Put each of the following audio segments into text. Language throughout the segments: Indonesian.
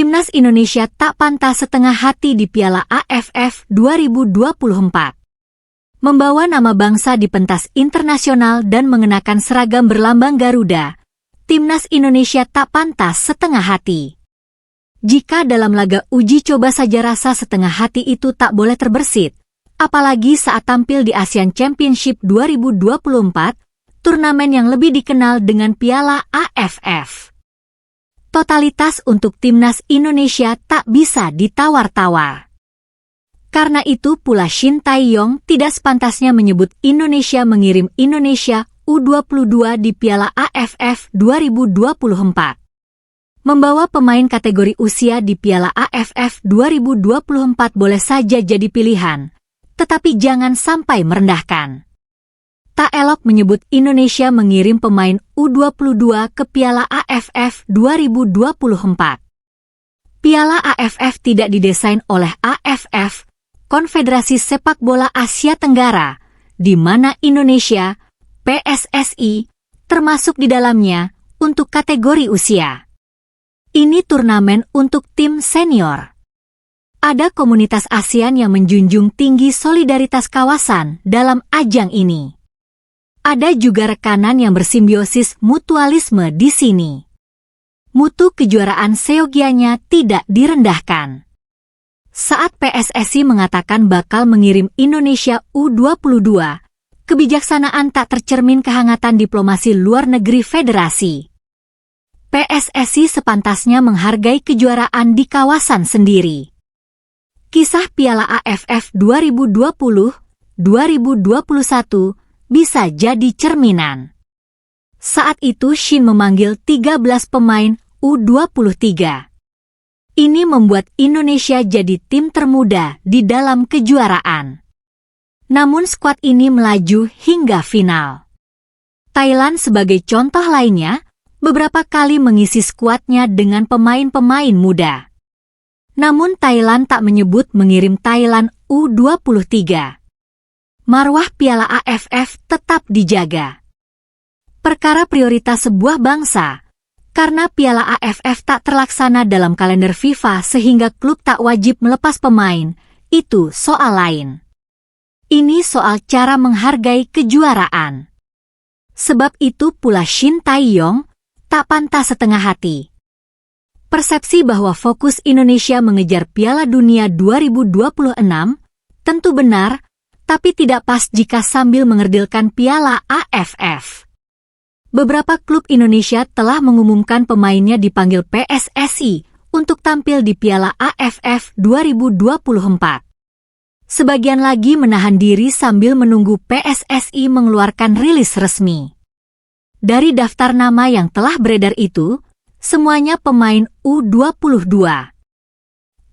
Timnas Indonesia tak pantas setengah hati di Piala AFF 2024. Membawa nama bangsa di pentas internasional dan mengenakan seragam berlambang Garuda, Timnas Indonesia tak pantas setengah hati. Jika dalam laga uji coba saja rasa setengah hati itu tak boleh terbersit, apalagi saat tampil di Asian Championship 2024, turnamen yang lebih dikenal dengan Piala AFF. Totalitas untuk Timnas Indonesia tak bisa ditawar-tawar. Karena itu pula Shin Tae-yong tidak sepantasnya menyebut Indonesia mengirim Indonesia U22 di Piala AFF 2024. Membawa pemain kategori usia di Piala AFF 2024 boleh saja jadi pilihan, tetapi jangan sampai merendahkan. Tak elok menyebut Indonesia mengirim pemain U22 ke Piala AFF 2024. Piala AFF tidak didesain oleh AFF, Konfederasi Sepak Bola Asia Tenggara, di mana Indonesia, PSSI, termasuk di dalamnya, untuk kategori usia. Ini turnamen untuk tim senior. Ada komunitas ASEAN yang menjunjung tinggi solidaritas kawasan dalam ajang ini. Ada juga rekanan yang bersimbiosis mutualisme di sini. Mutu kejuaraan seyogianya tidak direndahkan. Saat PSSI mengatakan bakal mengirim Indonesia U22, kebijaksanaan tak tercermin kehangatan diplomasi luar negeri federasi. PSSI sepantasnya menghargai kejuaraan di kawasan sendiri. Kisah Piala AFF 2020-2021 bisa jadi cerminan. Saat itu Shin memanggil 13 pemain U23. Ini membuat Indonesia jadi tim termuda di dalam kejuaraan. Namun skuad ini melaju hingga final. Thailand sebagai contoh lainnya, beberapa kali mengisi skuadnya dengan pemain-pemain muda. Namun Thailand tak menyebut mengirim Thailand U23. Marwah Piala AFF tetap dijaga. Perkara prioritas sebuah bangsa, karena Piala AFF tak terlaksana dalam kalender FIFA sehingga klub tak wajib melepas pemain, itu soal lain. Ini soal cara menghargai kejuaraan. Sebab itu pula Shin Tae-yong tak pantas setengah hati. Persepsi bahwa fokus Indonesia mengejar Piala Dunia 2026 tentu benar, tapi tidak pas jika sambil mengerdilkan Piala AFF. Beberapa klub Indonesia telah mengumumkan pemainnya dipanggil PSSI untuk tampil di Piala AFF 2024. Sebagian lagi menahan diri sambil menunggu PSSI mengeluarkan rilis resmi. Dari daftar nama yang telah beredar itu, semuanya pemain U22.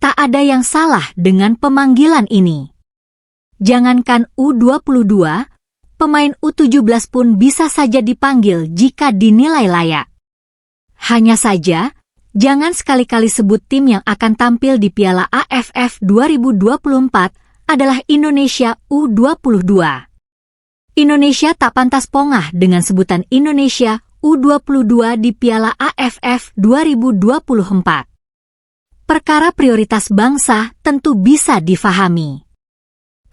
Tak ada yang salah dengan pemanggilan ini. Jangankan U22, pemain U17 pun bisa saja dipanggil jika dinilai layak. Hanya saja, jangan sekali-kali sebut tim yang akan tampil di Piala AFF 2024 adalah Indonesia U22. Indonesia tak pantas pongah dengan sebutan Indonesia U22 di Piala AFF 2024. Perkara prioritas bangsa tentu bisa difahami.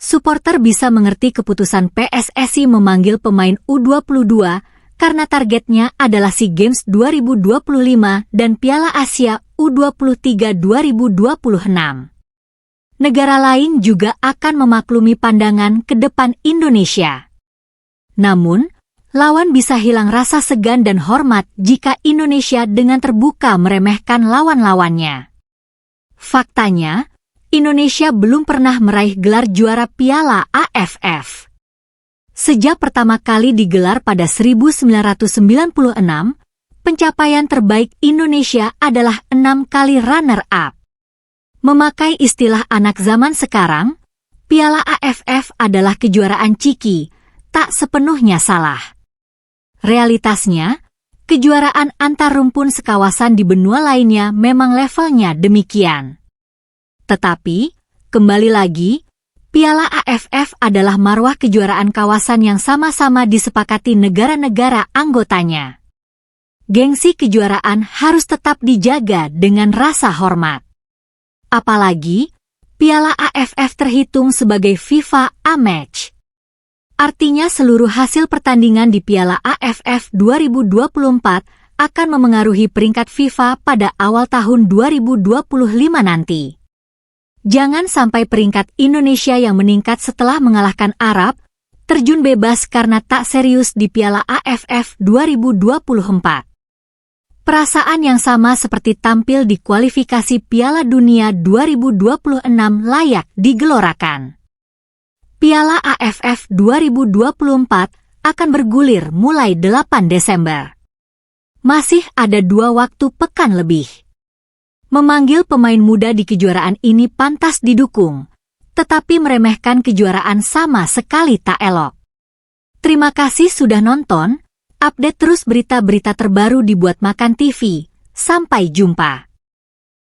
Supporter bisa mengerti keputusan PSSI memanggil pemain U22 karena targetnya adalah SEA Games 2025 dan Piala Asia U23 2026. Negara lain juga akan memaklumi pandangan ke depan Indonesia. Namun, lawan bisa hilang rasa segan dan hormat jika Indonesia dengan terbuka meremehkan lawan-lawannya. Faktanya, Indonesia belum pernah meraih gelar juara Piala AFF. Sejak pertama kali digelar pada 1996, pencapaian terbaik Indonesia adalah 6 kali runner-up. Memakai istilah anak zaman sekarang, Piala AFF adalah kejuaraan ciki, tak sepenuhnya salah. Realitasnya, kejuaraan antar rumpun sekawasan di benua lainnya memang levelnya demikian. Tetapi, kembali lagi, Piala AFF adalah marwah kejuaraan kawasan yang sama-sama disepakati negara-negara anggotanya. Gengsi kejuaraan harus tetap dijaga dengan rasa hormat. Apalagi, Piala AFF terhitung sebagai FIFA A-Match. Artinya seluruh hasil pertandingan di Piala AFF 2024 akan memengaruhi peringkat FIFA pada awal tahun 2025 nanti. Jangan sampai peringkat Indonesia yang meningkat setelah mengalahkan Arab terjun bebas karena tak serius di Piala AFF 2024. Perasaan yang sama seperti tampil di kualifikasi Piala Dunia 2026 layak digelorakan. Piala AFF 2024 akan bergulir mulai 8 Desember. Masih ada 2 waktu pekan lebih. Memanggil pemain muda di kejuaraan ini pantas didukung, tetapi meremehkan kejuaraan sama sekali tak elok. Terima kasih sudah nonton, update terus berita-berita terbaru di Buat Makan TV. Sampai jumpa.